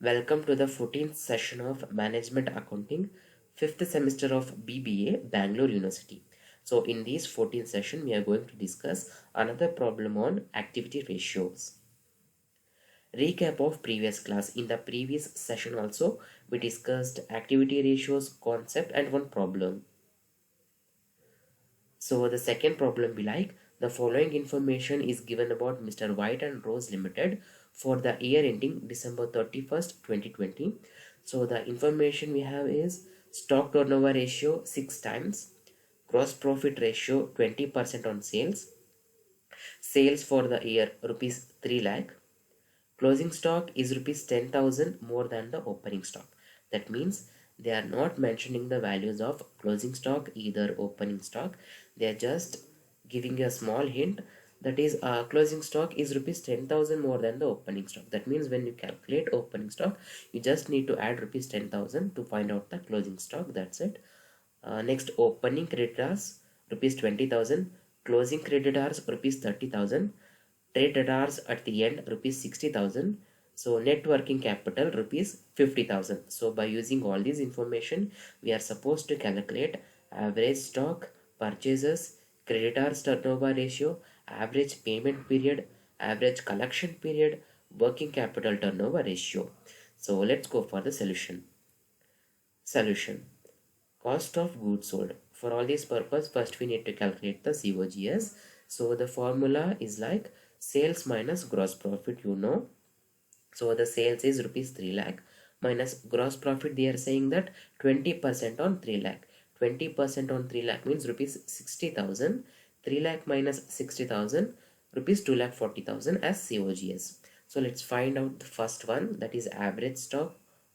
Welcome to the 14th session of Management Accounting, 5th semester of BBA, Bangalore University. So in this 14th session, we are going to discuss another problem on activity ratios. Recap of previous class. In the previous session also, we discussed activity ratios, concept and one problem. So the second problem be like, the following information is given about Mr. White and Rose Limited for the year ending December 31st, 2020. So the information we have is stock turnover ratio 6 times, gross profit ratio 20% on sales, sales for the year rupees 3 lakh, closing stock is rupees 10,000 more than the opening stock. That means they are not mentioning the values of closing stock either opening stock. They are just giving you a small hint, that is closing stock is rupees 10,000 more than the opening stock. That means when you calculate opening stock, you just need to add rupees 10,000 to find out the closing stock. That's it. Next, opening creditors rupees 20,000, closing creditors rupees 30,000, trade debtors at the end rupees 60,000. So net working capital rupees 50,000. So by using all this information, we are supposed to calculate average stock, purchases, creditors turnover ratio, average payment period, average collection period, working capital turnover ratio. So let's go for the solution. Solution. Cost of goods sold. For all this purpose, first we need to calculate the COGS. So the formula is like sales minus gross profit, you know. So the sales is rupees 3 lakh minus gross profit. They are saying that 20% on 3 lakh. 20% on 3 lakh means rupees 60,000. 3 lakh minus 60,000, rupees 2 lakh 40,000 as COGS. So let's find out the first one, that is average stock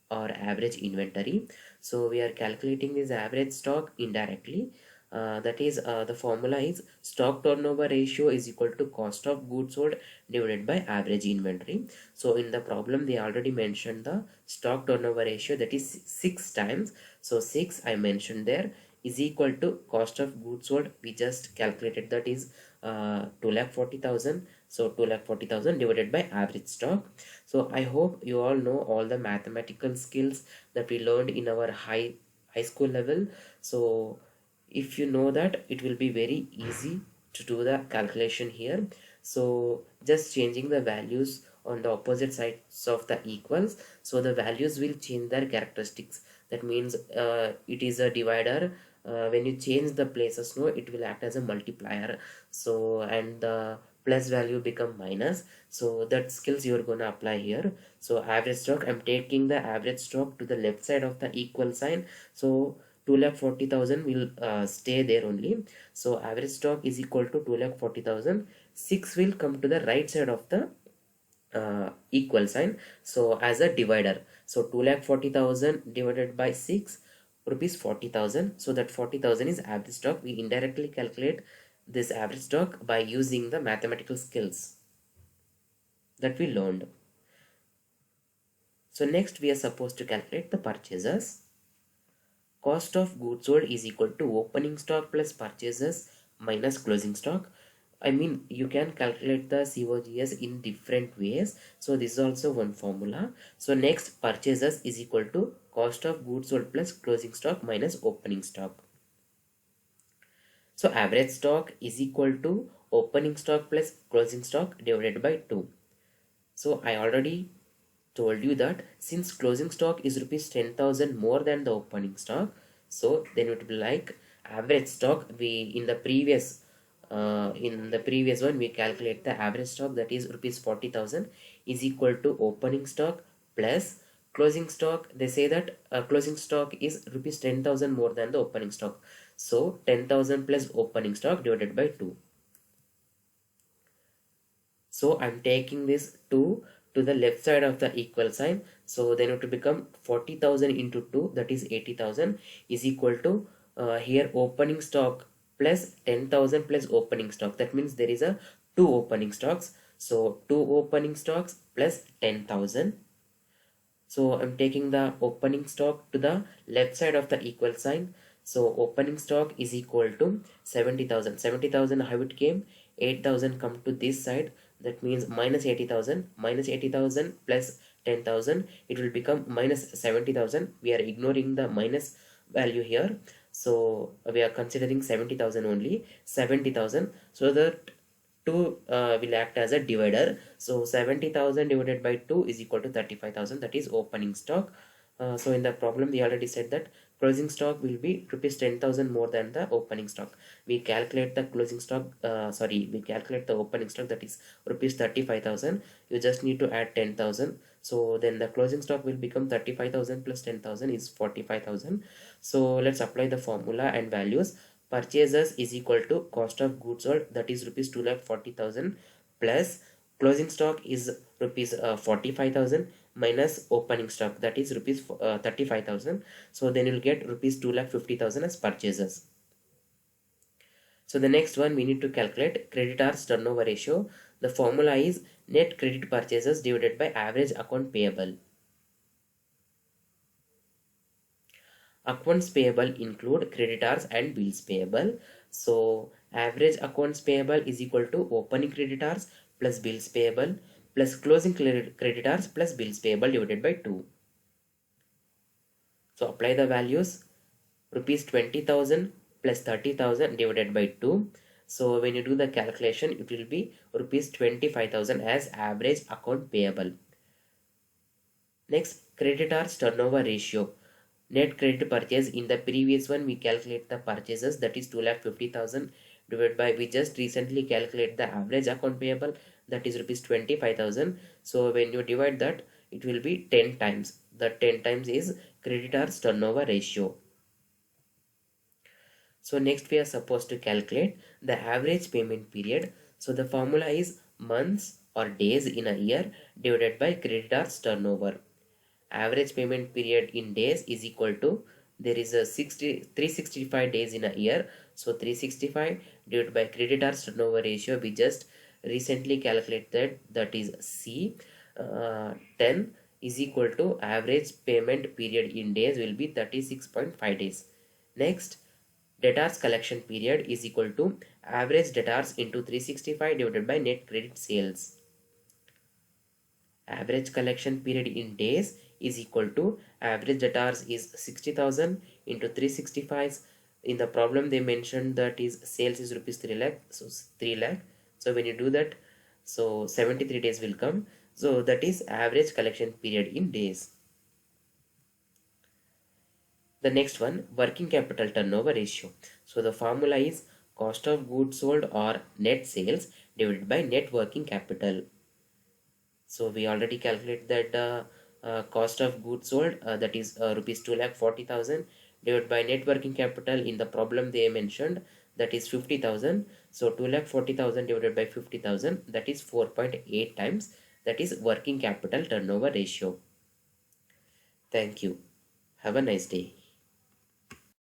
or average inventory. So we are calculating this average stock indirectly. That is the formula is stock turnover ratio is equal to cost of goods sold divided by average inventory. So in the problem they already mentioned the stock turnover ratio, that is 6 times. So 6 I mentioned there is equal to cost of goods sold. We just calculated, that is 2,40,000. So 2,40,000 divided by average stock. So I hope you all know all the mathematical skills that we learned in our high school level. So if you know that, it will be very easy to do the calculation here. So just changing the values on the opposite sides of the equals, so the values will change their characteristics. That means it is a divider. When you change the places, no, it will act as a multiplier. So and the plus value become minus. So that skills you're gonna apply here. So average stock, I'm taking the average stock to the left side of the equal sign. So 2,40,000 will stay there only. So average stock is equal to 2,40,000. 6 will come to the right side of the equal sign, so as a divider. So 2,40,000 divided by 6, rupees 40,000. So that 40,000 is average stock. We indirectly calculate this average stock by using the mathematical skills that we learned. So next we are supposed to calculate the purchases. Cost of goods sold is equal to opening stock plus purchases minus closing stock. I mean, you can calculate the COGS in different ways. So this is also one formula. So next, purchases is equal to cost of goods sold plus closing stock minus opening stock. So average stock is equal to opening stock plus closing stock divided by 2. So I already told you that since closing stock is rupees 10,000 more than the opening stock, so then it will be like average stock. We in the previous one we calculate the average stock, that is rupees 40,000 is equal to opening stock plus closing stock. They say that closing stock is rupees 10,000 more than the opening stock. So 10,000 plus opening stock divided by 2. So I'm taking this 2 to the left side of the equal sign. So then it will become 40,000 into 2, that is 80,000 is equal to here opening stock plus 10,000 plus opening stock. That means there is a 2 opening stocks. So 2 opening stocks plus 10,000. So I'm taking the opening stock to the left side of the equal sign. So opening stock is equal to 70,000. 70,000 how it came? 8,000 come to this side. That means minus 80,000. Minus 80,000 plus 10,000, it will become minus 70,000. We are ignoring the minus value here, so we are considering 70,000 only, 70,000, so that 2 will act as a divider. So 70,000 divided by 2 is equal to 35,000, that is opening stock. So in the problem we already said that closing stock will be rupees 10,000 more than the opening stock. We calculate the closing stock, we calculate the opening stock, that is rupees 35,000. You just need to add 10,000. So then the closing stock will become 35,000 plus 10,000 is 45,000. So let's apply the formula and values. Purchases is equal to cost of goods sold, that is rupees 2,40,000, plus closing stock is rupees 45,000 minus opening stock, that is rupees 35,000. So then you'll get rupees 2,50,000 as purchases. So the next one we need to calculate creditors turnover ratio. The formula is net credit purchases divided by average account payable. Accounts payable include creditors and bills payable. So average accounts payable is equal to opening creditors plus bills payable plus closing creditors plus bills payable divided by 2. So apply the values. Rupees 20,000 plus 30,000 divided by 2. So when you do the calculation, it will be rupees 25,000 as average account payable. Next, creditors turnover ratio. Net credit purchase, in the previous one we calculate the purchases, that is 2,50,000 divided by, we just recently calculate the average account payable, that is rupees 25,000. So when you divide that, it will be 10 times. The 10 times is creditors turnover ratio. So next we are supposed to calculate the average payment period. So the formula is months or days in a year divided by creditors turnover. Average payment period in days is equal to, there is a 365 days in a year, so 365 divided by creditors turnover ratio we just recently calculated, that is C. 10 is equal to average payment period in days will be 36.5 days. Next, debtors collection period is equal to average debtors into 365 divided by net credit sales. Average collection period in days is equal to average debtors is 60,000 into 365. In the problem they mentioned that is sales is rupees 3 lakh, so 3 lakh. So when you do that, so 73 days will come. So that is average collection period in days. The next one, working capital turnover ratio. So the formula is cost of goods sold or net sales divided by net working capital. So we already calculated that cost of goods sold, that is rupees 2,40,000 divided by net working capital. In the problem they mentioned that is 50,000. So 2,40,000 divided by 50,000, that is 4.8 times. That is working capital turnover ratio. Thank you. Have a nice day.